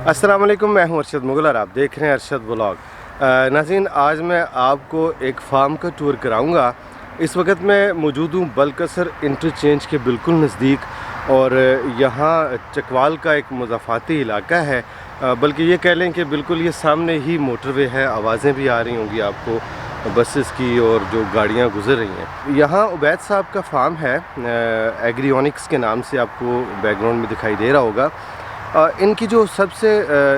अस्सलाम वालेकुम, मैं हूं अरशद मुगल और आप देख रहे हैं अरशद व्लॉग। नाज़रीन, आज मैं आपको एक फ़ार्म का टूर कराऊंगा। इस वक्त मैं मौजूद हूं बलकसर इंटरचेंज के बिल्कुल नज़दीक और यहाँ चकवाल का एक मुज़ाफ़ाती इलाका है, बल्कि ये कह लें कि बिल्कुल ये सामने ही मोटरवे है। आवाज़ें भी आ रही होंगी आपको बसेस की और जो गाड़ियाँ गुजर रही हैं। यहाँ उबैद साहब का फार्म है, एग्रीओनिक्स के नाम से आपको बैकग्राउंड में दिखाई दे रहा होगा। इनकी जो सबसे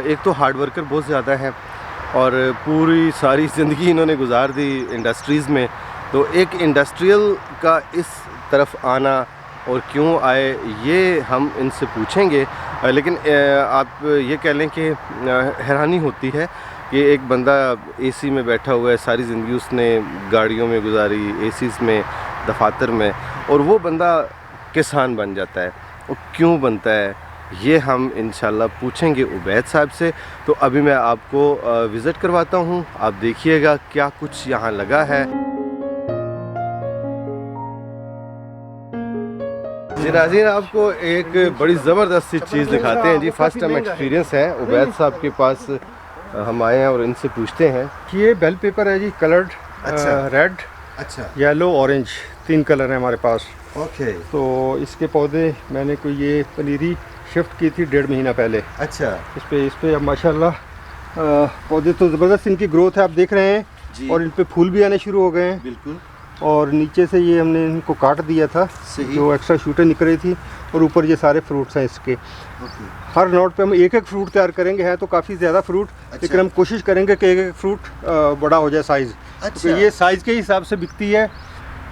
एक तो हार्ड वर्कर बहुत ज़्यादा है और पूरी सारी ज़िंदगी इन्होंने गुजार दी इंडस्ट्रीज़ में। तो एक इंडस्ट्रियल का इस तरफ आना और क्यों आए ये हम इनसे पूछेंगे, लेकिन आप ये कह लें कि हैरानी होती है कि एक बंदा एसी में बैठा हुआ है, सारी ज़िंदगी उसने गाड़ियों में गुजारी, एसीज़ में, दफातर में, और वो बंदा किसान बन जाता है। वो क्यों बनता है ये हम इंशाल्लाह पूछेंगे उबैद साहब से। तो अभी मैं आपको विज़िट करवाता हूँ, आप देखिएगा क्या कुछ यहाँ लगा है। जी नाज़रीन, आपको एक बड़ी ज़बरदस्त सी चीज़ दिखाते हैं जी। फर्स्ट टाइम एक्सपीरियंस है, उबैद साहब के पास हम आए हैं और इनसे पूछते हैं। ये बेल पेपर है जी, कलर्ड। अच्छा। रेड, अच्छा, येलो, ऑरेंज, 3 कलर हैं हमारे पास। ओके। तो इसके पौधे मैंने कोई ये पनीरी शिफ्ट की थी 1.5 महीना पहले। अच्छा इस पे अब माशाल्लाह पौधे तो ज़बरदस्त इनकी ग्रोथ है, आप देख रहे हैं जी। और इन पे फूल भी आने शुरू हो गए हैं। बिल्कुल। और नीचे से ये हमने इनको काट दिया था, सही। जो एक्स्ट्रा शूटें निकल रही थी, और ऊपर ये सारे फ्रूट्स हैं इसके। ओके। हर नोट पे हम एक एक फ्रूट तैयार करेंगे। है तो काफ़ी ज़्यादा फ्रूट, अच्छा। लेकिन हम कोशिश करेंगे कि एक एक फ्रूट बड़ा हो जाए साइज़। अच्छा। तो ये साइज़ के हिसाब से बिकती है।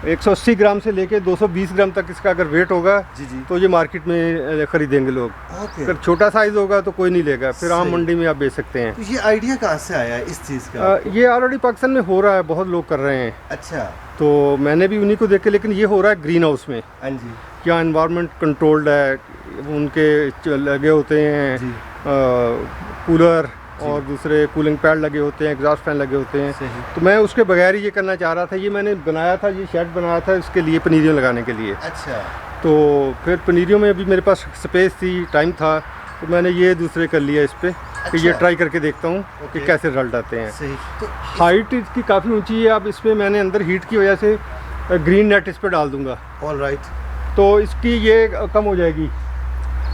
180 ग्राम से लेके 220 ग्राम तक इसका अगर वेट होगा जी जी। तो ये मार्केट में ख़रीदेंगे लोग। ओके। अगर छोटा साइज़ होगा तो कोई नहीं लेगा, फिर आम सही। मंडी में आप बेच सकते हैं। तो ये आइडिया कहाँ से आया इस चीज़ का? ये ऑलरेडी पाकिस्तान में हो रहा है, बहुत लोग कर रहे हैं। अच्छा। तो मैंने भी उन्हीं को देख के, लेकिन ये हो रहा है ग्रीन हाउस में। हाँ जी क्या एनवायरनमेंट कंट्रोल्ड है, उनके लगे होते हैं जी। कूलर और दूसरे कूलिंग पैड लगे होते हैं, एग्जॉस्ट फैन लगे होते हैं। सही। तो मैं उसके बगैर ही ये करना चाह रहा था। ये मैंने बनाया था, ये शेड बनाया था इसके लिए, पनीरियों लगाने के लिए। अच्छा। तो फिर पनीरियों में अभी मेरे पास स्पेस थी, टाइम था, तो मैंने ये दूसरे कर लिया इस पर कि ये अच्छा। ट्राई करके देखता हूँ कि ओके। कैसे रिजल्ट आते हैं। सही। तो हाइट इसकी काफ़ी ऊंची है। अब इसमें मैंने अंदर हीट की वजह से ग्रीन नेट इस पर डाल दूंगा, ऑल राइट। तो इसकी ये कम हो जाएगी,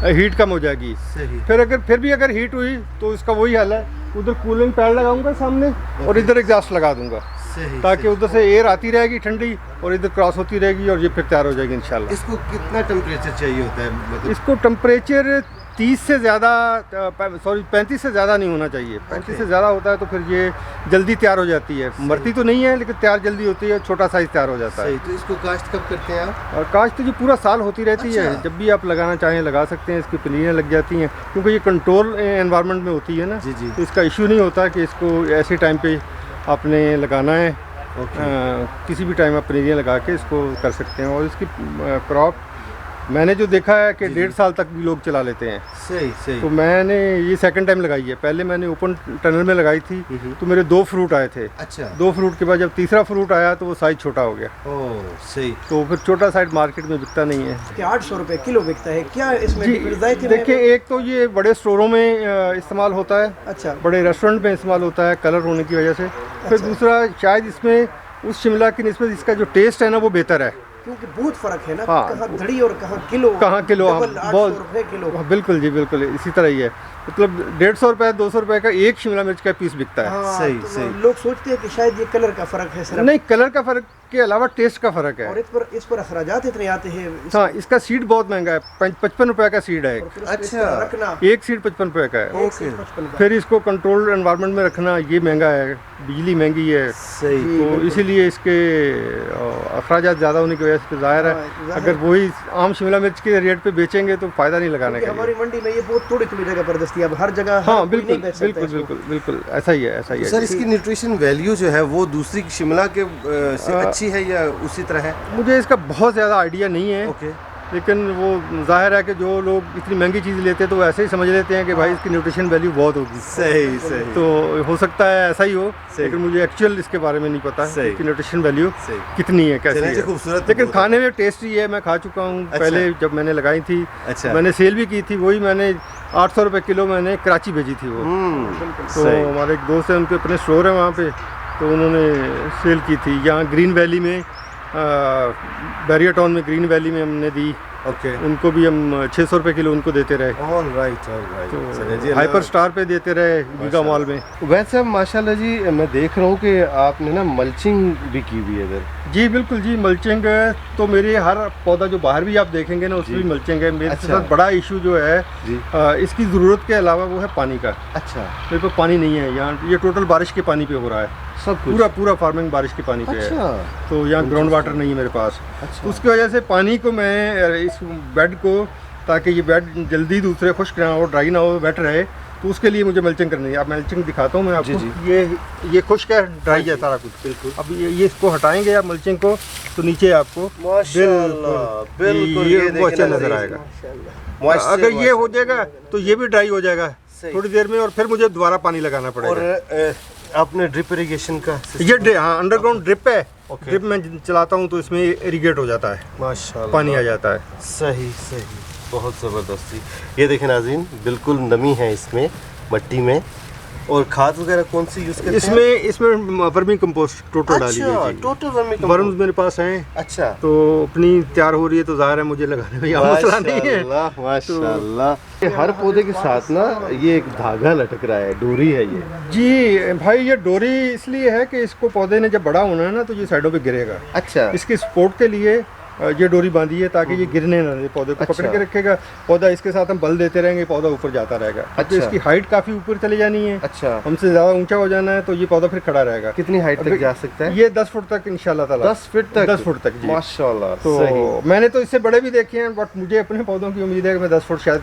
हीट कम हो जाएगी। सही। फिर भी अगर हीट हुई तो इसका वही हाल है, उधर कूलिंग पैड लगाऊंगा सामने और इधर एग्जॉस्ट लगा दूंगा, सही। ताकि उधर से एयर आती रहेगी ठंडी और इधर क्रॉस होती रहेगी और ये फिर तैयार हो जाएगी इंशाल्लाह। इसको कितना टेम्परेचर चाहिए होता है, मतलब? इसको टेम्परेचर 30 से ज़्यादा, 35 से ज़्यादा नहीं होना चाहिए। 35 से ज़्यादा होता है तो फिर ये जल्दी तैयार हो जाती है। मरती तो नहीं है, लेकिन तैयार जल्दी होती है, छोटा साइज़ तैयार हो जाता है। सही। तो इसको काश्त कब करते हैं आप? और काश्त तो जो पूरा साल होती रहती अच्छा। है, जब भी आप लगाना चाहें लगा सकते हैं। इसकी पनीरियाँ लग जाती हैं क्योंकि ये कंट्रोल एनवायरनमेंट में होती है ना। जी जी। तो इसका इशू नहीं होता कि इसको ऐसे टाइम पे आपने लगाना है। ओके। किसी भी टाइम आप पनीरियाँ लगा के इसको कर सकते हैं। और इसकी क्रॉप मैंने जो देखा है कि 1.5 साल तक भी लोग चला लेते हैं। सही सही। तो मैंने ये सेकंड टाइम लगाई है। पहले मैंने ओपन टनल में लगाई थी तो मेरे 2 फ्रूट आए थे। अच्छा। 2 फ्रूट के बाद जब तीसरा फ्रूट आया तो वो साइज़ छोटा हो गया। ओह सही। तो फिर छोटा साइज मार्केट में बिकता नहीं है। कि 800 रुपए किलो बिकता है क्या इसमें? जी रिज़ायती देखिए, एक तो ये बड़े स्टोरों में इस्तेमाल होता है, अच्छा। बड़े रेस्टोरेंट में इस्तेमाल होता है कलर होने की वजह से। फिर अच्छा। दूसरा शायद इसमें उस शिमला की निस्बत इसका जो टेस्ट है ना वो बेहतर है। क्योंकि बहुत फर्क है ना, हाँ। कहाँ धड़ी और कहाँ किलो। कहाँ किलो, हाँ, डबल 800 बहुत। रुपए किलो। बिल्कुल जी, बिल्कुल इसी तरह ही है। मतलब 150 रुपये 200 रुपये का एक शिमला मिर्च का पीस बिकता है। हाँ, सही, तो सही। लोग सोचते हैं कि शायद ये कलर का फर्क है सिर्फ। नहीं, कलर का फ़र्क के अलावा टेस्ट का फ़र्क है। और इस पर अखराजात इतने आते हैं। हाँ, इसका सीड बहुत महंगा है, 55 रुपये का सीड है। और फिर उसको इस अच्छा। तरह रखना। एक सीड 55 रुपये का है। ओके। 55 का। फिर इसको कंट्रोल्ड एनवायरनमेंट में रखना ये महंगा है, बिजली महंगी है। सही। तो इसीलिए इसके अखराजात ज़्यादा होने की वजह से ज़ाहिर है, हाँ, ज़ाहिर। अगर वही आम शिमला मिर्च के रेट पे बेचेंगे तो फ़ायदा नहीं लगाने क्योंकि का हमारी मंडी में ये बहुत थोड़ी थोड़ी जगह पर दस्तियाब, हर जगह हाँ हर कोई बिल्कुल नहीं बेच सकता बिल्कुल इसको। बिल्कुल बिल्कुल ऐसा ही है, ऐसा ही तो है। सर, इसकी न्यूट्रिशन वैल्यू जो है वो दूसरी शिमला के से अच्छी है या उसी तरह है? मुझे इसका बहुत ज़्यादा आइडिया नहीं है, ओके। लेकिन वो जाहिर है कि जो लोग इतनी महंगी चीज़ लेते हैं तो वो ऐसे ही समझ लेते हैं कि भाई इसकी न्यूट्रिशन वैल्यू बहुत होगी। सही सही। तो हो सकता है ऐसा ही हो, सही। लेकिन मुझे एक्चुअल इसके बारे में नहीं पता सही। कि न्यूट्रिशन वैल्यू सही। कितनी है, कैसी चलिए, है। खूबसूरत लेकिन बहुत खाने में टेस्टी है, मैं खा चुका हूँ। अच्छा। पहले जब मैंने लगाई थी, अच्छा। मैंने सेल भी की थी, वही मैंने 800 रुपये किलो मैंने कराची भेजी थी वो। तो सही। हमारे एक दोस्त है, उनके अपने स्टोर है वहाँ पे, तो उन्होंने सेल की थी। यहाँ ग्रीन वैली में, बैरियर टाउन में ग्रीन वैली में हमने दी। ओके। उनको भी हम 600 रुपये किलो उनको देते रहे। All right all right. चलिए जी, तो हाइपर स्टार पे देते रहे गीगा मॉल में। वैसे अब माशाल्लाह जी मैं देख रहा हूँ कि आपने ना मल्चिंग भी की हुई है इधर। जी बिल्कुल जी, मल्चिंग तो मेरे हर पौधा जो बाहर भी आप देखेंगे ना उसमें भी मल्चिंग है। मेरे अच्छा। साथ बड़ा इशू जो है जी। इसकी ज़रूरत के अलावा वो है पानी का। अच्छा। मेरे पास पानी नहीं है यहाँ, ये टोटल बारिश के पानी पे हो रहा है सब कुछ। पूरा फार्मिंग बारिश के पानी पे है। अच्छा। तो यहाँ ग्राउंड वाटर नहीं है मेरे पास। अच्छा। उसकी वजह से पानी को मैं इस बेड को, ताकि ये बेड जल्दी दूसरे खुश्क ना हो, ड्राई ना हो, वेट रहे, तो उसके लिए मुझे मल्चिंग करनी है। अब मल्चिंग दिखाता हूँ मैं आपको। जी, ये खुश्क है, ड्राई है सारा कुछ। बिल्कुल। अब ये इसको हटाएंगे आप मल्चिंग को, तो नीचे आपको बिल्कुल ये वो अच्छा नजर आएगा। अगर ये हो जाएगा तो ये भी ड्राई हो जाएगा सही। थोड़ी देर में, और फिर मुझे दोबारा पानी लगाना और पड़ेगा। आपने ड्रिप इरिगेशन का ये हाँ अंडरग्राउंड ड्रिप है। ओके। ड्रिप में चलाता हूँ तो इसमें इरिगेट हो जाता है, माशाल्लाह पानी आ जाता है। सही सही, बहुत ज़बरदस्ती। ये देखें नाज़रीन, बिल्कुल नमी है इसमें, मट्टी में। और खाद वगैरह कौन सी यूज़ करते हैं? इसमें वर्मी कंपोस्ट टोटल डाली अच्छा, है जी। टोटल वर्मी वर्म्स मेरे पास हैं, अच्छा। तो अपनी तैयार हो रही है, तो ज़ाहिर है मुझे लगाने में यहाँ मसला नहीं है। माशाल्लाह माशाल्लाह। हर पौधे के साथ ना ये एक धागा लटक रहा है, डोरी है ये। जी भाई, ये डोरी इसलिए है कि इसको पौधे ने जब बड़ा होना है ना, तो ये साइडों पे गिरेगा। अच्छा। इसके सपोर्ट के लिए ये डोरी बांधी है, ताकि ये गिरने ना दे, पौधे को अच्छा। पकड़ के रखेगा। पौधा इसके साथ हम बल देते रहेंगे, पौधा ऊपर जाता रहेगा। तो अच्छा। इसकी हाइट काफ़ी ऊपर चली जानी है। अच्छा। हमसे ज़्यादा ऊंचा हो जाना है तो ये पौधा फिर खड़ा रहेगा। कितनी हाइट तक अभी जा सकता है? ये 10 फुट तक इंशाल्लाह ताला। 10 फीट तक? 10 फुट तक जी। माशाल्लाह। तो सही। मैंने तो इससे बड़े भी देखे हैं, बट मुझे अपने पौधों की उम्मीद है कि मैं 10 फुट शायद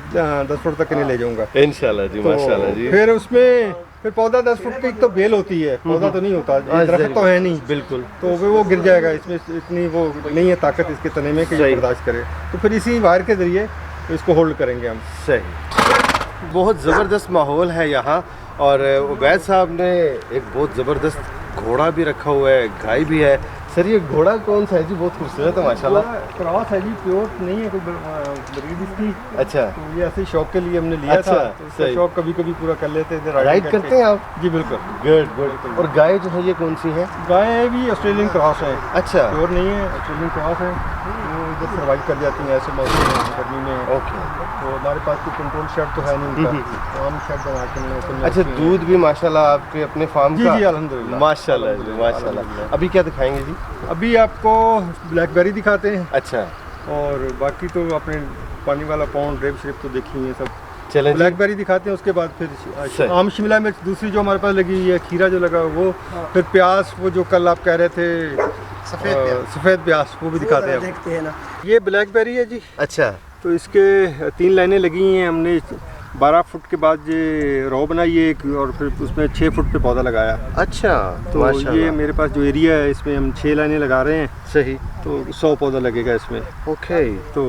10 फुट तक नहीं ले जाऊंगा। इंशाल्लाह जी, तो माशाल्लाह जी। फिर उसमें फिर पौधा 10 फुट की एक तो बेल होती है, पौधा तो नहीं होता, ये दरख्त तो है नहीं। बिल्कुल। तो फिर वो गिर जाएगा, इसमें इतनी वो नहीं है ताकत इसके तने में कि ये सही। बर्दाश्त करे। तो फिर इसी वायर के ज़रिए इसको होल्ड करेंगे हम। सही। बहुत ज़बरदस्त माहौल है यहाँ। और उबैद साहब ने एक बहुत ज़बरदस्त घोड़ा भी रखा हुआ है, गाय भी है। सर ये घोड़ा कौन सा है जी? बहुत खूबसूरत है माशाल्लाह। क्रॉस है जी, प्योर नहीं है कोई ब्रीड इसकी। अच्छा। तो ये ऐसे ही शौक के लिए हमने लिया अच्छा, था, तो इसका सही। शौक कभी कभी पूरा कर लेते हैं। राइड करते हैं आप? जी बिल्कुल। Good good. और गाय जो है ये कौन सी है? गाय भी ऑस्ट्रेलियन क्रॉस है। अच्छा। प्योर नहीं है, ऑस्ट्रेलियन क्रॉस है। वो इधर सर्वाइव कर जाती हैं ऐसे मौसम में, गर्मी में। ओके। तो हमारे पास कोई कंट्रोल शेड तो है नहीं उनका, आम शेड बना के हमने उसमें अच्छा, रखी है। दूध भी माशाल्लाह आपके अपने फार्म जी का? जी अल्हम्दुलिल्लाह। माशाल्लाह जी, माशाल्लाह। अभी क्या दिखाएंगे जी? अभी आपको ब्लैकबेरी दिखाते हैं, अच्छा और बाकी तो अपने पानी वाला पौंड, ड्रेप श्रिप तो देखी हुई है सब। चलें जी। ब्लैकबेरी दिखाते हैं, उसके बाद सही। फिर आम शिमला मिर्च दूसरी जो हमारे पास लगी हुई है, खीरा जो लगा वो, फिर प्याज, वो जो कल आप कह रहे थे सफ़ेद प्याज, वो भी दिखाते हैं। देखते हैं ना। ये ब्लैकबेरी है जी। अच्छा। तो इसके 3 लाइनें लगी हैं हमने। 12 फुट के बाद ये रो बनाई है एक, और फिर उसमें 6 फुट पे पौधा लगाया। अच्छा। तो माशाल्लाह। ये मेरे पास जो एरिया है इसमें हम 6 लाइनें लगा रहे हैं, सही। तो 100 पौधा लगेगा इसमें। ओके। तो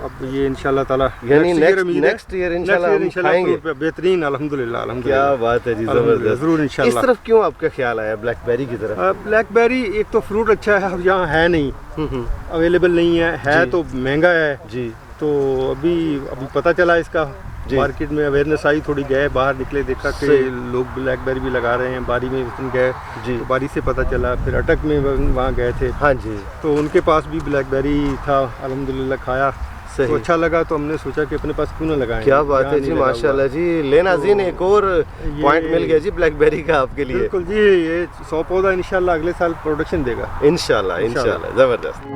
अब ये इंशाल्लाह ताला यानी उम्मीद है, नेक्स्ट ईयर इंशाल्लाह हम खाएंगे। fruit पे बेहतरीन, अल्हम्दुलिल्लाह क्या अल्हम्दुलिल्लाह। बात है जी, अल्हम्दुलिल्लाह, जबरदस्त। ज़रूर इस इंशाल्लाह। तरफ क्यों आपका ख्याल आया ब्लैकबेरी की तरफ? ब्लैकबेरी एक तो फ्रूट अच्छा है, अब यहाँ है नहीं, अवेलेबल नहीं है जी। तो महंगा है जी। तो अभी पता चला इसका, जी। मार्केट में अवेयरनेस आई, थोड़ी गए बाहर निकले, देखा कि सही। लोग ब्लैकबेरी भी लगा रहे हैं। बारी में उस दिन गए जी। तो बारी से पता चला, फिर अटक में वहाँ गए थे हाँ जी। तो उनके पास भी ब्लैकबेरी था, अल्हम्दुलिल्लाह खाया सही। तो अच्छा लगा, तो हमने सोचा कि अपने पास क्यों ना लगाएं। क्या बात यहाँ है नहीं जी, लगा हुआ। माशाल्लाह जी। लेनाज़ीन एक और पॉइंट मिल गया जी ब्लैकबेरी का आपके लिए। बिल्कुल जी, ये 100 पौधा इंशाल्लाह अगले साल प्रोडक्शन देगा। इंशाल्लाह इंशाल्लाह, ज़बरदस्त।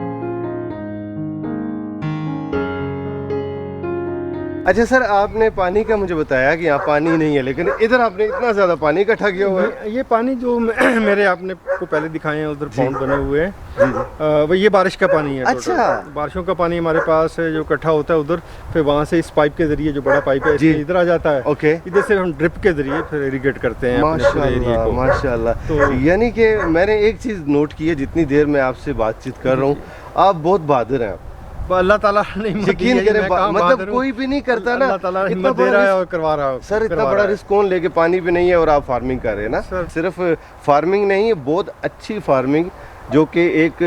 अच्छा सर, आपने पानी का मुझे बताया कि यहाँ पानी नहीं है, लेकिन इधर आपने इतना ज़्यादा पानी इकट्ठा किया हुआ है। ये पानी जो मेरे आपने को पहले दिखाए हैं, उधर पॉन्ड बने हुए हैं, वो ये बारिश का पानी है। अच्छा। टोटल बारिशों का पानी हमारे पास है जो इकट्ठा होता है उधर, फिर वहाँ से इस पाइप के जरिए, जो बड़ा पाइप है जी। इधर आ जाता है। ओके। इधर से हम ड्रिप के जरिए फिर इरिगेट करते हैं अपने पूरे एरिया माशाल्लाह को। माशाल्लाह। तो- यानी कि मैंने एक चीज़ नोट की है, जितनी देर मैं आपसे बातचीत कर रहा हूँ, आप बहुत बहादुर हैं। अल्लाह ताला ने हिम्मत दी यकीन है जी, करें मैं कहाँ बहादुर मतलब हूँ। कोई भी नहीं करता ना, अल्लाह ताला इतना हिम्मत दे बड़ा रहा है रिस्क- और करवा रहा है। सर इतना करवा बड़ा रहा है। रिस्क कौन लेके, पानी भी नहीं है और आप फार्मिंग कर रहे हैं ना सर। सिर्फ फार्मिंग नहीं है, बहुत अच्छी फार्मिंग जो कि एक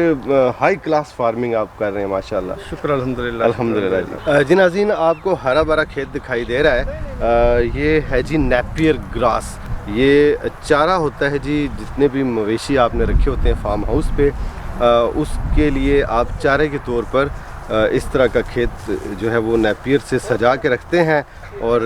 हाई क्लास फार्मिंग आप कर रहे हैं माशाल्लाह। शुक्र अल्हम्दुलिल्लाह। अल्हम्दुलिल्लाह जी। जी नाज़रीन, आपको हरा भरा खेत दिखाई दे रहा है, ये है जी नेपियर ग्रास। ये चारा होता है जी, जितने भी मवेशी आपने रखे होते हैं फार्म हाउस पे, उसके लिए आप चारे के तौर पर इस तरह का खेत जो है वो नेपियर से सजा के रखते हैं और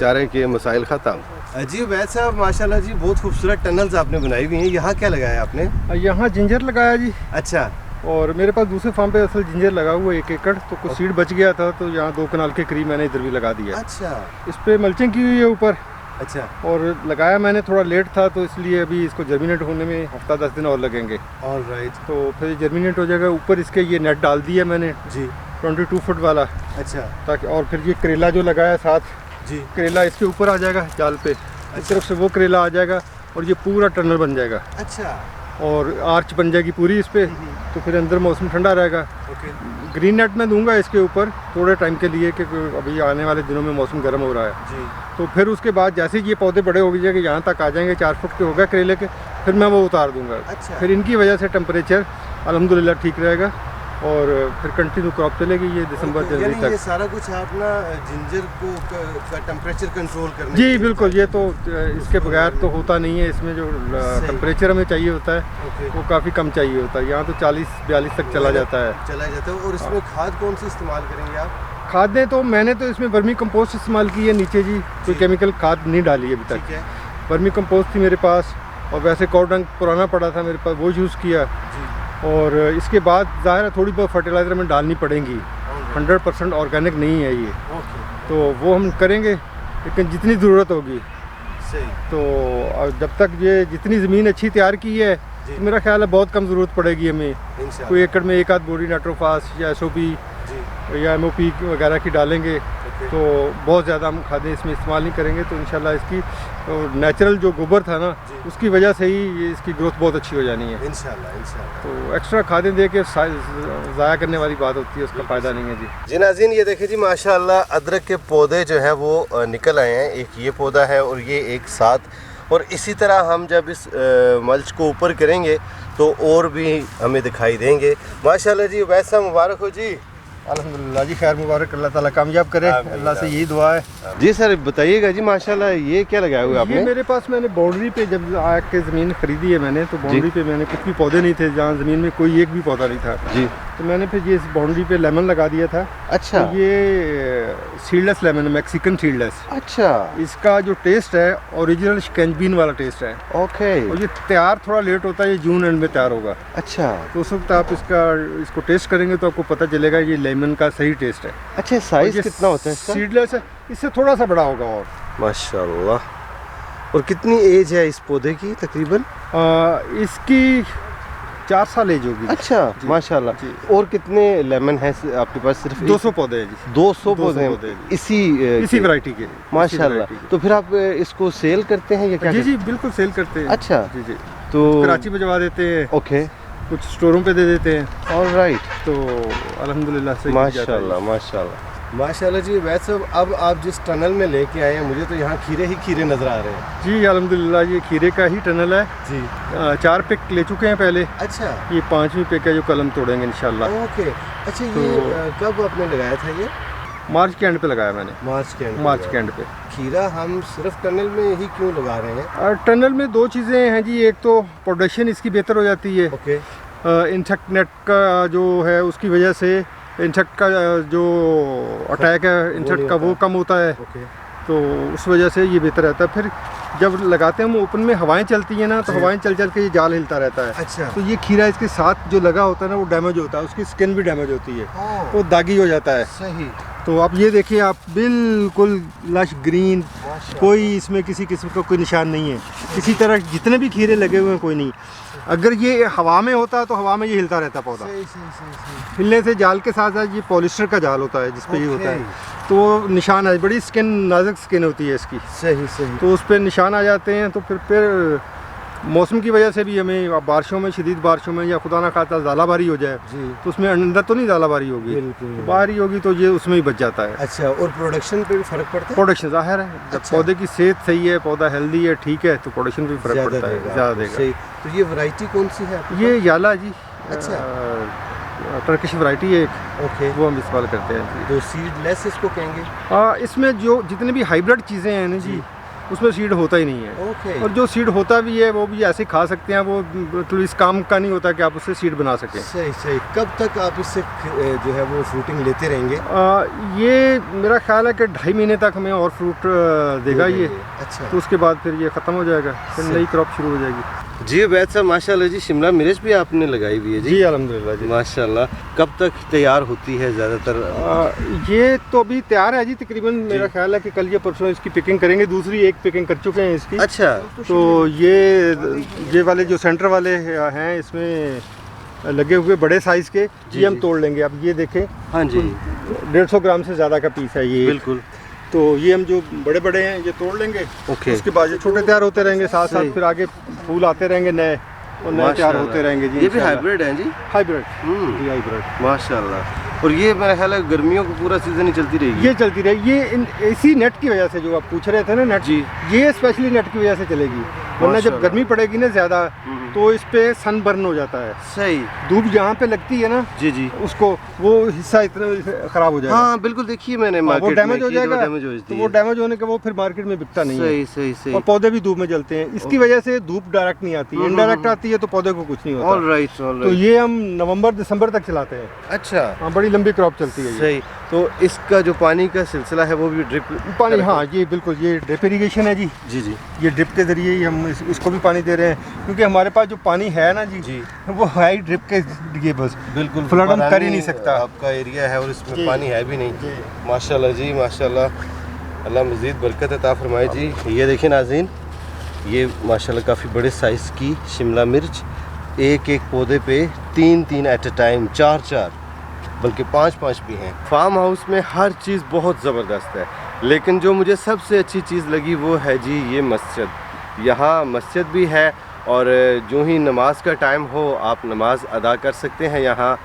चारे के मसाइल ख़त्म। जी वैद साहब माशाल्लाह जी, बहुत खूबसूरत टनल्स आपने बनाई हुई हैं। यहाँ क्या लगाया आपने? यहाँ जिंजर लगाया जी, अच्छा और मेरे पास दूसरे फार्म पे असल जिंजर लगा हुआ है 1 एकड़, तो कुछ सीड बच गया था तो यहाँ 2 कनाल के करीब मैंने इधर भी लगा दिया। अच्छा इस पे मल्चिंग की हुई है ऊपर, अच्छा और लगाया मैंने थोड़ा लेट था तो इसलिए अभी इसको जर्मिनेट होने में हफ्ता 10 दिन और लगेंगे, ऑलराइट तो फिर जर्मिनेट हो जाएगा। ऊपर इसके ये नेट डाल दिया मैंने जी 22 फुट वाला, अच्छा ताकि, और फिर ये करेला जो लगाया साथ, जी करेला इसके ऊपर आ जाएगा जाल पे, इस तरफ से वो करेला आ जाएगा और ये पूरा टनल बन जाएगा अच्छा और आर्च बन जाएगी पूरी इस पे, तो फिर अंदर मौसम ठंडा रहेगा। ओके ग्रीन नेट में दूंगा इसके ऊपर थोड़े टाइम के लिए, क्योंकि अभी आने वाले दिनों में मौसम गर्म हो रहा है। जी तो फिर उसके बाद जैसे ही ये पौधे बड़े हो जाएंगे, यहाँ तक आ जाएंगे, 4 फुट के हो गए करेले के, फिर मैं वो उतार दूंगा। अच्छा। फिर इनकी वजह से टेम्परेचर अल्हम्दुलिल्लाह ठीक रहेगा और फिर कंटिन्यू क्रॉप चलेगी ये दिसंबर जनवरी यानी ये तक। सारा कुछ आप ना जिंजर को का टेम्परेचर कंट्रोल करने जी के लिए बिल्कुल, ये तो इसके बगैर तो होता नहीं है। इसमें जो सही। टेम्परेचर हमें चाहिए होता है ओके वो काफ़ी कम चाहिए होता है, यहाँ तो 40-42 तक चला जाता है। चला जाता है। और इसमें खाद कौन सी इस्तेमाल करेंगे आप? खादें तो मैंने तो इसमें वर्मी कंपोस्ट इस्तेमाल की है नीचे जी, कोई केमिकल खाद नहीं डाली है अभी तक। ठीक है वर्मी कंपोस्ट थी मेरे पास, और वैसे काउ डंग पुराना पड़ा था मेरे पास, वो यूज़ किया। जी और इसके बाद ज़ाहिर है थोड़ी बहुत फर्टिलाइज़र में डालनी पड़ेंगी, 100% ऑर्गेनिक नहीं है ये, ओके तो वो हम करेंगे, लेकिन जितनी ज़रूरत होगी। सही तो जब तक ये जितनी ज़मीन अच्छी तैयार की है, जी। तो मेरा ख्याल है बहुत कम ज़रूरत पड़ेगी हमें। इंशाल्लाह कोई एकड़ में 1 आध बोरी नाइट्रोफास या SOP जी या MOP वगैरह की डालेंगे, ओके तो बहुत ज़्यादा हम खादें इसमें इस्तेमाल नहीं करेंगे, तो इंशाल्लाह इसकी नेचुरल जो गोबर था ना, जी। उसकी वजह से ही ये इसकी ग्रोथ बहुत अच्छी हो जानी है। इंशाल्लाह इंशाल्लाह। तो एक्स्ट्रा खादें दे के ज़ाया करने वाली बात होती है, उसका फ़ायदा नहीं है जी। जी नाज़रीन, ये देखिए जी माशाल्लाह अदरक के पौधे जो हैं वो निकल आए हैं। एक ये पौधा है और ये एक साथ, और इसी तरह हम जब इस मल्च को ऊपर करेंगे तो और भी हमें दिखाई देंगे माशाल्लाह जी। वैसा मुबारक हो जी। अल्हम्दुलिल्लाह जी, खैर मुबारक, अल्लाह ताला कामयाब करे, आमीन, अल्लाह से आमीन। यही दुआ है। जी सर बताइएगा जी, माशाल्लाह ये क्या लगाया हुआ है ये आपने? मेरे पास मैंने बाउंड्री पे जब आके ज़मीन खरीदी है मैंने, तो बाउंड्री पे मैंने कुछ भी पौधे नहीं थे, जहाँ ज़मीन में कोई एक भी पौधा नहीं था, जी तो मैंने फिर ये इस बाउंड्री पे लेमन लगा दिया था। अच्छा तो ये सीडलेस लेमन है, मैक्सिकन सीडलेस। अच्छा इसका जो टेस्ट है ओरिजिनल शिकंजबीन वाला टेस्ट है, ओके और ये तैयार थोड़ा लेट होता है, ये जून एंड में तैयार होगा। अच्छा तो उस वक्त आप इसको टेस्ट करेंगे तो आपको पता चलेगा ये लेमन का सही टेस्ट है। अच्छा साइज कितना होता है इसका? सीडलेस है, इससे थोड़ा सा बड़ा होगा। और माशाल्लाह। और कितनी एज है इस पौधे की तकरीबन? इसकी 4 साल एज होगी। अच्छा जी, माशाल्लाह। जी। और कितने लेमन है आपके पास? सिर्फ 200 पौधे हैं जी, 200 200 पौधे पौधे हैं हैं। इसी के? वैरायटी के। माशाल्लाह। तो फिर आप इसको सेल करते हैं या क्या? जी जी बिल्कुल सेल करते हैं। अच्छा। जी जी, तो कराची भिजवा देते हैं, ओके कुछ स्टोरों पे दे देते हैं, ऑलराइट। तो अल्हम्दुलिल्लाह से माशाल्लाह माशाल्लाह माशाल्लाह जी। वैसे अब आप जिस टनल में लेके आए हैं, मुझे तो यहाँ खीरे ही खीरे नज़र आ रहे हैं। जी अल्हम्दुलिल्लाह, ये खीरे का ही टनल है। जी 4 पिक ले चुके हैं पहले, अच्छा ये 5वीं पिक है जो कलम तोड़ेंगे इंशाल्लाह। ओके। अच्छा ये तो- कब आपने लगाया था ये? मार्च के एंड पे लगाया मैंने, मार्च के एंड। मार्च के एंड पे। खीरा हम सिर्फ टनल में ही क्यों लगा रहे हैं? और टनल में 2 चीज़ें हैं जी, एक तो प्रोडक्शन इसकी बेहतर हो जाती है, ओके इंसेक्ट नेट का जो है उसकी वजह से इंसेक्ट का जो अटैक है इंसेक्ट का वो कम होता है, ओके तो उस वजह से ये बेहतर रहता है। फिर जब लगाते हैं हम ओपन में, हवाएं चलती हैं ना, तो जी। हवाएं चल चल के ये जाल हिलता रहता है। अच्छा तो ये खीरा इसके साथ जो लगा होता है ना, वो डैमेज होता है, उसकी स्किन भी डैमेज होती है, वो दागी हो जाता है। सही। तो आप ये देखिए, आप बिल्कुल लश ग्रीन, माशाल्लाह। कोई इसमें किसी किस्म का कोई निशान नहीं है किसी तरह, जितने भी खीरे लगे हुए हैं कोई नहीं। अगर ये हवा में होता तो हवा में ये हिलता रहता पौधा, सही सही सही सही। हिलने से जाल के साथ साथ ये पॉलिस्टर का जाल होता है जिस पे ये होता है, ओके। तो वो निशान है, बड़ी स्किन नाजुक स्किन होती है इसकी, सही सही। तो उस पर निशान आ जाते हैं। तो फिर मौसम की वजह से भी हमें बारिशों में, शदीद बारिशों में या खुदा ना खासा ज़्यादाबारी हो जाए जी। तो उसमें अंदर तो नहीं ज़्यादाबारी होगी, बिल्कुल। तो बाहरी होगी तो ये उसमें ही बच जाता है। अच्छा, और प्रोडक्शन पे भी फ़र्क पड़ता है? प्रोडक्शन ज़ाहिर है, जब अच्छा। पौधे की सेहत सही है, पौधा हेल्दी है, ठीक है, तो प्रोडक्शन भी फ़र्क पड़ता है, ज़्यादा देगा। सही। तो ये वैरायटी कौन सी है आपके ये याला जी, अच्छा। टर्किश वैरायटी है एक, पास? ओके। वो हम इस्तेमाल करते हैं। तो सीडलेस इसको कहेंगे? इसमें जो जितने भी हाइब्रिड चीज़ें हैं ना जी, उसमें सीड होता ही नहीं है। ओके। और जो सीड होता भी है वो भी ऐसे खा सकते हैं, वो मतलब इस काम का नहीं होता कि आप उससे सीड बना सकें। सही सही। कब तक आप इससे जो है वो फ्रूटिंग लेते रहेंगे? ये मेरा ख्याल है कि 2.5 महीने तक हमें और फ्रूट देगा ये, अच्छा। तो उसके बाद फिर ये ख़त्म हो जाएगा, फिर नई क्रॉप शुरू हो जाएगी। जी वैद साहब, माशाल्लाह जी, शिमला मिर्च भी आपने लगाई हुई है जी? जी अल्हम्दुलिल्लाह जी। माशाल्लाह। कब तक तैयार होती है ज़्यादातर? ये तो अभी तैयार है जी, तकरीबन मेरा ख्याल है कि कल या परसों इसकी पिकिंग करेंगे, दूसरी एक पिकिंग कर चुके हैं इसकी। अच्छा। तो ये वाले जो सेंटर वाले हैं इसमें लगे हुए बड़े साइज़ के, ये हम तोड़ लेंगे। अब ये देखें, हाँ जी, 150 ग्राम से ज़्यादा का पीस है ये। बिल्कुल। तो ये हम जो बड़े बड़े हैं ये तोड़ लेंगे, ओके। उसके बाद ये छोटे तैयार होते रहेंगे, साथ साथ फिर आगे फूल आते रहेंगे नए, और नए तैयार होते रहेंगे जी। ये भी हाइब्रिड है जी? हाइब्रिड हम्म, जी, हाइब्रिड। माशाल्लाह। और ये मेरा ख्याल है गर्मियों को पूरा सीजन ही चलती रहेगी? ये चलती रहेगी, ये इसी नेट की वजह से, जो आप पूछ रहे थे ना नेट, जी। ये स्पेशली नेट की वजह से चलेगी, वरना जब माशाल्लाह। गर्मी पड़ेगी ना ज़्यादा तो इस पे सन बर्न हो जाता है। सही। धूप जहाँ पे लगती है ना जी जी। उसको, वो हिस्सा इतना ख़राब हो जाएगा। हाँ बिल्कुल, देखिए मैंने वो मार्केट डैमेज हो में की, जाएगा, डैमेज हो तो जाती वो है। डैमेज होने के वो फिर मार्केट में बिकता नहीं है। सही सही सही। और पौधे भी धूप में जलते हैं, इसकी वजह से धूप डायरेक्ट नहीं आती है, इनडायरेक्ट आती है तो पौधे को कुछ नहीं होता। ऑल राइट ऑल तो राइट। ये हम नवंबर दिसंबर तक चलाते हैं। अच्छा, हाँ, बड़ी लंबी क्रॉप चलती है ये। सही। तो इसका जो पानी का सिलसिला है वो भी ड्रिप पानी, हाँ ये बिल्कुल, ये ड्रिप इरीगेशन है जी। जी जी ये ड्रिप के ज़रिए ही हम इसको भी पानी दे रहे हैं, क्योंकि हमारे पास जो पानी है ना जी, जी। वो है ही ड्रिप के लिए बस। बिल्कुल। फ्लड हम कर ही पानी नहीं सकता। आपका एरिया है और इसमें जी। पानी है भी नहीं। जी। माशाल्लाह जी माशाल्लाह, अल्लाह मज़ीद बरकत अता फरमाए जी। ये देखिए नाज़रीन, ये माशाल्लाह काफ़ी बड़े साइज़ की शिमला मिर्च, एक एक पौधे पे 3-3 एट अ टाइम, 4-4 बल्कि 5-5 भी हैं। फार्म हाउस में हर चीज़ बहुत ज़बरदस्त है, लेकिन जो मुझे सबसे अच्छी चीज़ लगी वो है जी ये मस्जिद। यहाँ मस्जिद भी है और जो ही नमाज का टाइम हो आप नमाज अदा कर सकते हैं। यहाँ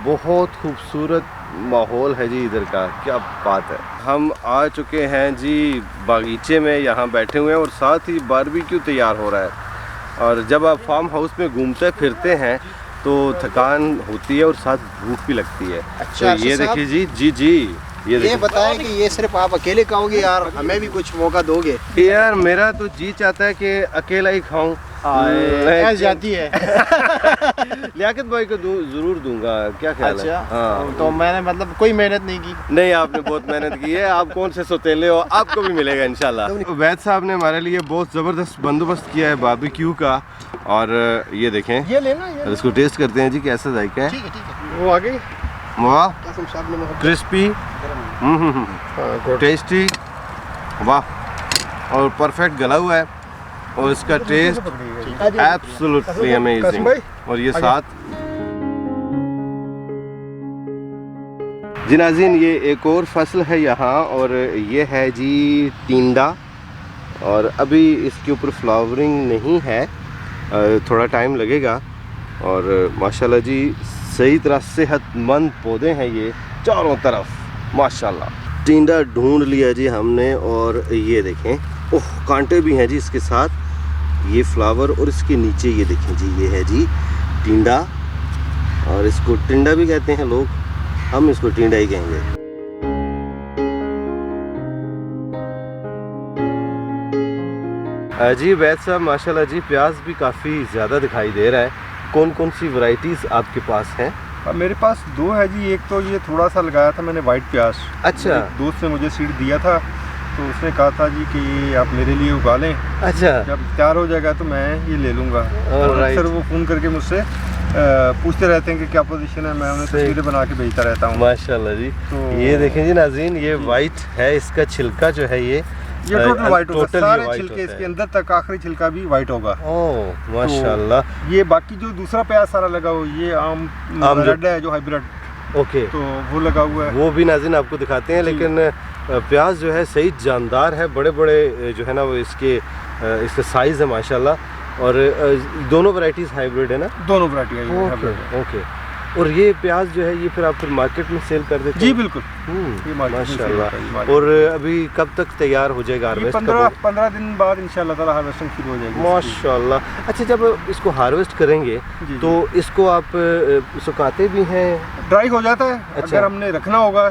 बहुत खूबसूरत माहौल है जी इधर का, क्या बात है। हम आ चुके हैं जी बागीचे में, यहाँ बैठे हुए हैं और साथ ही बारबेक्यू तैयार हो रहा है। और जब आप फार्म हाउस में घूमते फिरते हैं तो थकान होती है और साथ भूख भी लगती है। अच्छा, तो ये साहब, देखिए जी, जी जी, ये देखिए। बताएं कि ये सिर्फ आप अकेले खाओगे यार, हमें भी कुछ मौका दोगे? यार मेरा तो जी चाहता है कि अकेला ही खाऊं। ऐस जाती है। लियाकत भाई को ज़रूर दूंगा, क्या ख्याल है? अच्छा, हाँ। तो मैंने मतलब कोई मेहनत नहीं की? नहीं, आपने बहुत मेहनत की है, आप कौन से सौतेले हो, आपको भी मिलेगा इंशाल्लाह। वैद साहब ने हमारे लिए बहुत ज़बरदस्त बंदोबस्त किया है बारबेक्यू का, और ये देखें, ये लेना, ये इसको टेस्ट करते हैं जी कैसा जायका है। ठीक है ठीक है। वो आ गई। वाह, कसम साहब ने मोहब्बत। क्रिस्पी, टेस्टी, वाह, और परफेक्ट गला हुआ है, और इसका टेस्ट एब्सोल्युटली अमेजिंग। और ये साथ जी नाज़रीन, ये एक और फसल है यहाँ, और ये है जी टिंडा, और अभी इसके ऊपर फ्लावरिंग नहीं है, थोड़ा टाइम लगेगा। और माशाल्लाह जी सही तरह सेहतमंद पौधे हैं ये चारों तरफ माशाल्लाह। टिंडा ढूंढ लिया जी हमने, और ये देखें, ओह कांटे भी हैं जी इसके साथ, ये फ्लावर, और इसके नीचे ये देखें जी, ये है जी टिंडा, और इसको टिंडा भी कहते हैं लोग, हम इसको टिंडा ही कहेंगे। जी वैद साहब माशाल्लाह जी, प्याज भी काफ़ी ज़्यादा दिखाई दे रहा है। कौन कौन सी वैरायटीज़ आपके पास हैं? मेरे पास 2 है जी। एक तो ये थोड़ा सा लगाया था मैंने वाइट प्याज। अच्छा। एक दोस्त ने मुझे सीड दिया था, तो उसने कहा था जी कि ये आप मेरे लिए उगा लें, अच्छा, जब तैयार हो जाएगा तो मैं ये ले लूँगा। और Alright. अक्सर वो फ़ोन करके मुझसे पूछते रहते हैं कि क्या पोजीशन है, मैं उन्हें सही। तस्वीरें बना के भेजता रहता हूँ। माशाल्लाह जी। तो ये देखें जी नाज़रीन, ये वाइट है, इसका छिलका जो है ये टोटल वाइट होगा, totally सारे white छिलके होता इसके है। अंदर तक आखिरी छिलका भी वाइट होगा। ओह माशाल्लाह। ये बाकी जो दूसरा प्याज सारा लगा हुआ, ये आम आम जो- रेड है जो हाइब्रिड, ओके, तो वो लगा हुआ है। वो भी नाज़रीन आपको दिखाते हैं, लेकिन प्याज जो है सही जानदार है, बड़े बड़े जो है ना वो इसके साइज़ है माशाल्लाह। और दोनों वैरायटीज़ हाइब्रिड है ना? दोनों वैरायटी है ये ओके hybrid। ओके। और ये प्याज जो है ये फिर आप फिर मार्केट में सेल कर देते जी हैं? बिल्कुल, ये मार्केट में sale माशाल्लाह। होता है, ये मार्केट और अभी कब तक तैयार हो जाएगा? ये हार्वेस्ट 15 दिन बाद इंशाल्लाह ताला हार्वेस्टिंग शुरू हो जाएगी। माशाल्लाह। अच्छा, जब इसको हार्वेस्ट करेंगे जी, तो इसको आप सुखाते भी हैं? ड्राई हो जाता है। अच्छा। अगर हमने रखना होगा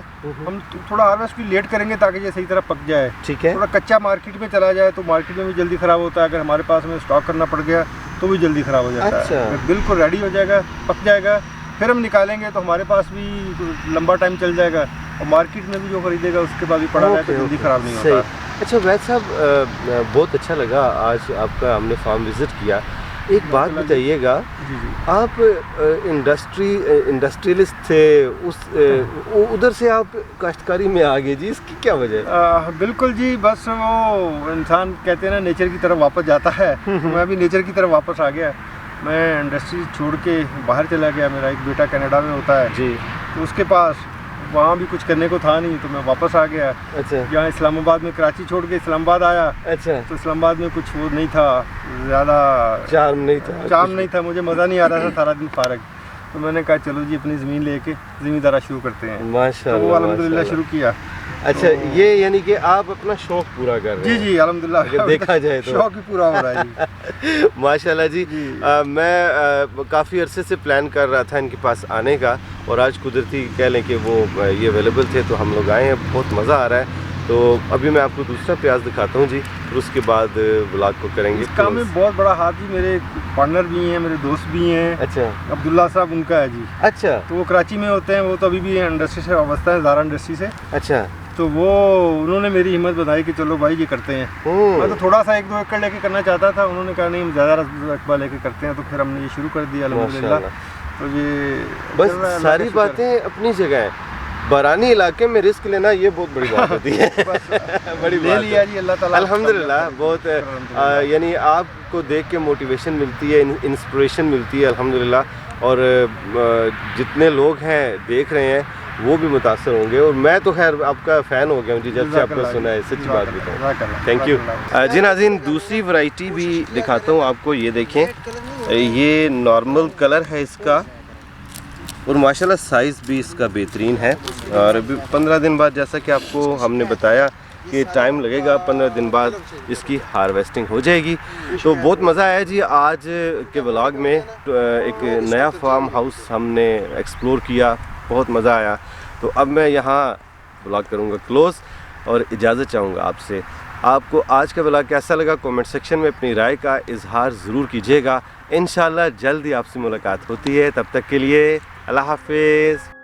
हम थोड़ा हार्वेस्ट भी लेट करेंगे ताकि ये सही तरह पक जाए। ठीक है। थोड़ा कच्चा मार्केट में चला जाए तो मार्केट में भी जल्दी ख़राब होता है। अगर हमारे पास में स्टॉक करना पड़ गया तो भी जल्दी ख़राब हो जाता अच्छा। है। अगर बिल्कुल रेडी हो जाएगा, पक जाएगा, फिर हम निकालेंगे तो हमारे पास भी लंबा टाइम चल जाएगा और मार्केट में भी जो खरीदेगा उसके बाद भी पड़ा रहे तो जल्दी ख़राब नहीं सही। होता। अच्छा वैद साहब, बहुत अच्छा लगा आज आपका हमने फार्म विज़िट किया। एक बात बताइएगा, जी जी। आप इंडस्ट्रियलिस्ट थे, उधर से आप काश्तकारी में आ गए जी, इसकी क्या वजह? बिल्कुल जी, बस वो इंसान कहते हैं ना नेचर की तरफ वापस जाता है। मैं भी नेचर की तरफ वापस आ गया। मैं इंडस्ट्री छोड़ के बाहर चला गया। मेरा एक बेटा कनाडा में होता है जी। तो उसके पास वहाँ भी कुछ करने को था नहीं तो मैं वापस आ गया। अच्छा यहाँ इस्लामाबाद में, कराची छोड़ के इस्लामाबाद आया अच्छा। तो इस्लामाबाद में कुछ वो नहीं था, ज़्यादा चार्म नहीं था? चार्म नहीं था, मुझे मज़ा नहीं आ रहा था सारा दिन फारग। तो मैंने कहा चलो जी अपनी ज़मीन लेके ज़मींदारा शुरू करते हैं। तो माशाल्लाह वो अल्हम्दुलिल्लाह माशाल्लाह। शुरू किया। अच्छा, ये यानी कि आप अपना शौक पूरा कर रहे जी हैं? जी अल्हम्दुलिल्लाह, अगर देखा जाए तो शौक ही पूरा हो रहा है जी। माशाल्लाह जी। जी। मैं काफ़ी अरसे से प्लान कर रहा था इनके पास आने का और आज कुदरती कह लें कि वो ये अवेलेबल थे तो हम लोग आए हैं। बहुत मज़ा आ रहा है। तो अभी मैं आपको दूसरा प्याज दिखाता हूँ जी, फिर उसके बाद ब्लॉग को करेंगे। इस काम में बहुत बड़ा हाथ जी, मेरे पार्टनर भी हैं, मेरे दोस्त भी हैं। अच्छा अब्दुल्ला साहब उनका है जी। अच्छा तो वो कराची में होते हैं, वो तो अभी भी इंडस्ट्री से वाबस्ता है, ज़ारा इंडस्ट्री से। अच्छा। तो वो उन्होंने मेरी हिम्मत बनाई कि चलो भाई ये करते हैं। मैं तो थोड़ा सा 1-2 एकड़ लेके करना चाहता था, उन्होंने कहा नहीं हम ज़्यादा रकबा लेके करते हैं। तो फिर हमने ये शुरू कर दिया अल्हम्दुलिल्लाह। तो ये बस चल रहा है, सारी अल्लाह का शुक्र है। बातें अपनी जगह हैं। बरानी इलाके में रिस्क लेना ये बहुत बड़ी बात होती है। बड़ी ले बात लिया है। जी, अल्लाह ताला अल्हम्दुलिल्लाह। बहुत अल्हम्दुलिल्लाह। यानी आपको देख के मोटिवेशन मिलती है, इंस्पिरेशन मिलती है अल्हम्दुलिल्लाह। और जितने लोग हैं देख रहे हैं वो भी मुतासर होंगे। और मैं तो खैर आपका फ़ैन हो गया हूँ जी, जब से आपको सुना है, सच्ची बात बताऊँ। थैंक यू जी। नाज़रीन, दूसरी वैरायटी भी दिखाता हूँ आपको। ये देखें, ये नॉर्मल कलर है इसका और माशाल्लाह साइज़ भी इसका बेहतरीन है। और अभी 15 दिन बाद, जैसा कि आपको हमने बताया कि टाइम लगेगा, 15 दिन बाद इसकी हार्वेस्टिंग हो जाएगी। तो बहुत मज़ा आया जी आज के व्लॉग में। एक नया फार्म हाउस हमने एक्सप्लोर किया, बहुत मज़ा आया। तो अब मैं यहाँ व्लॉग करूँगा क्लोज़ और इजाज़त चाहूँगा आपसे। आपको आज का व्लॉग कैसा लगा कमेंट सेक्शन में अपनी राय का इजहार ज़रूर कीजिएगा। इंशाल्लाह जल्द ही आपसे मुलाकात होती है। तब तक के लिए अल्लाह हाफिज़।